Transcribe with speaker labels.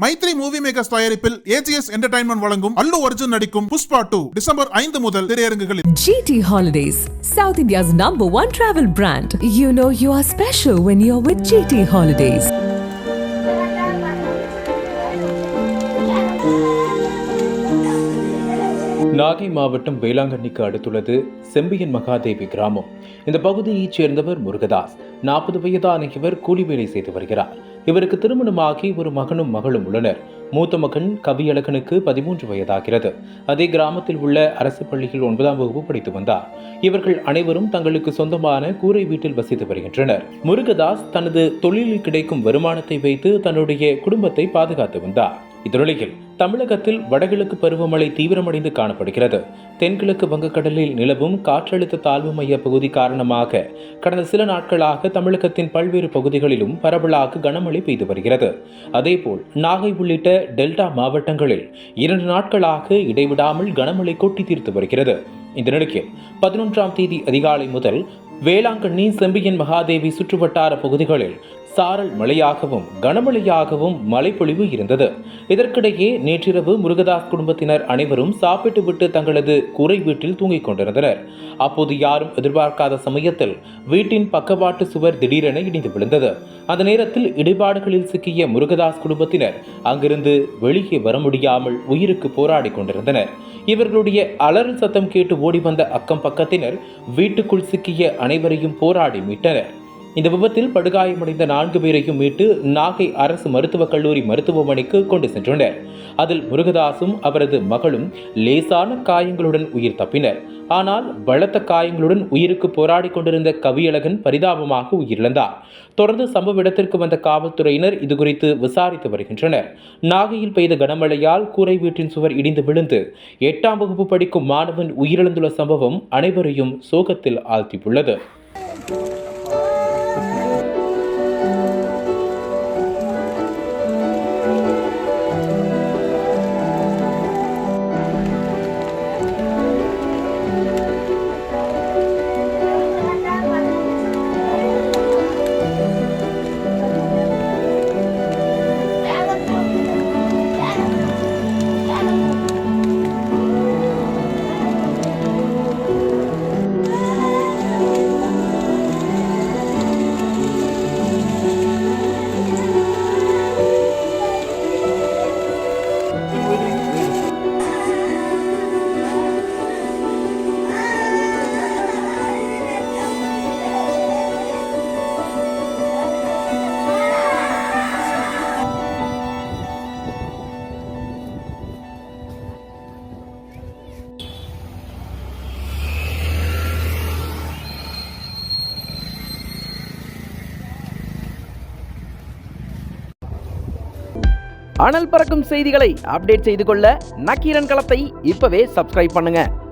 Speaker 1: Maithri movie makers தயாரிப்பில் AGS entertainment வழங்கும் அல்லு அர்ஜுன் நடிக்கும் புஷ்பா 2 டிசம்பர் 5 முதல் திரையரங்குகளில்.
Speaker 2: GT Holidays, South India's #1 travel brand. You know you are special when you're with GT Holidays.
Speaker 3: Nagai மாவட்டம் வேளாங்கண்ணிக்கு அடுத்துள்ளது செம்பியன் மகாதேவி கிராமம். இந்த பகுதியைச் சேர்ந்தவர் முருகதாஸ். 40 வயதான இவர் கூலி வேலை செய்து வருகிறார். இவருக்கு திருமணமாகி ஒரு மகனும் மகளும் உள்ளனர். மூத்த மகன் கவியழகனுக்கு 13 வயதாகிறது. அதே கிராமத்தில் உள்ள அரசு பள்ளியில் 9ஆம் வகுப்பு படித்து வந்தார். இவர்கள் அனைவரும் தங்களுக்கு சொந்தமான கூரை வீட்டில் வசித்து வருகின்றனர். முருகதாஸ் தனது தொழிலில் கிடைக்கும் வருமானத்தை வைத்து தன்னுடைய குடும்பத்தை பாதுகாத்து வந்தார். இந்நிலையில் தமிழகத்தில் வடகிழக்கு பருவமழை தீவிரமடைந்து காணப்படுகிறது. தென்கிழக்கு வங்கக்கடலில் நிலவும் காற்றழுத்த தாழ்வு மைய பகுதி காரணமாக கடந்த சில நாட்களாக தமிழகத்தின் பல்வேறு பகுதிகளிலும் பரவலாக கனமழை பெய்து வருகிறது. அதேபோல் நாகை உள்ளிட்ட டெல்டா மாவட்டங்களில் 2 நாட்களாக இடைவிடாமல் கனமழை கொட்டி தீர்த்து வருகிறது. இந்த நிலையில் 11ஆம் தேதி அதிகாலை முதல் வேளாங்கண்ணி செம்பியன் மகாதேவி சுற்றுவட்டார பகுதிகளில் சாரல் மழையாகவும் கனமழையாகவும் மழைப்பொழிவு இருந்தது. இதற்கிடையே நேற்றிரவு முருகதாஸ் குடும்பத்தினர் அனைவரும் சாப்பிட்டுவிட்டு தங்களது கூரை வீட்டில் தூங்கிக் கொண்டிருந்தனர். அப்போது யாரும் எதிர்பார்க்காத சமயத்தில் வீட்டின் பக்கவாட்டு சுவர் திடீரென இடிந்து விழுந்தது. அந்த நேரத்தில் இடிபாடுகளில் சிக்கிய முருகதாஸ் குடும்பத்தினர் அங்கிருந்து வெளியே வர முடியாமல் உயிருக்கு போராடி கொண்டிருந்தனர். இவர்களுடைய அலறல் சத்தம் கேட்டு ஓடி வந்த அக்கம் பக்கத்தினர் வீட்டுக்குள் சிக்கிய அனைவரையும் போராடி மீட்டனர். இந்த விபத்தில் படுகாயமடைந்த 4 பேரையும் மீட்டு நாகை அரசு மருத்துவக் கல்லூரி மருத்துவமனைக்கு கொண்டு சென்றனர். அதில் முருகதாசும் அவரது மகளும் லேசான காயங்களுடன் உயிர் தப்பினர். ஆனால் பலத்த காயங்களுடன் உயிருக்கு போராடி கொண்டிருந்த கவியழகன் பரிதாபமாக உயிரிழந்தார். தொடர்ந்து சம்பவ இடத்திற்கு வந்த காவல்துறையினர் இதுகுறித்து விசாரித்து வருகின்றனர். நாகையில் பெய்த கனமழையால் கூரை வீட்டின் சுவர் இடிந்து விழுந்து 8ஆம் வகுப்பு படிக்கும் மாணவன் உயிரிழந்துள்ள சம்பவம் அனைவரையும் சோகத்தில் ஆழ்த்தியுள்ளது.
Speaker 4: அனல் பறக்கும் செய்திகளை அப்டேட் செய்து கொள்ள நக்கீரன் களத்தை இப்பவே சப்ஸ்கிரைப் பண்ணுங்க.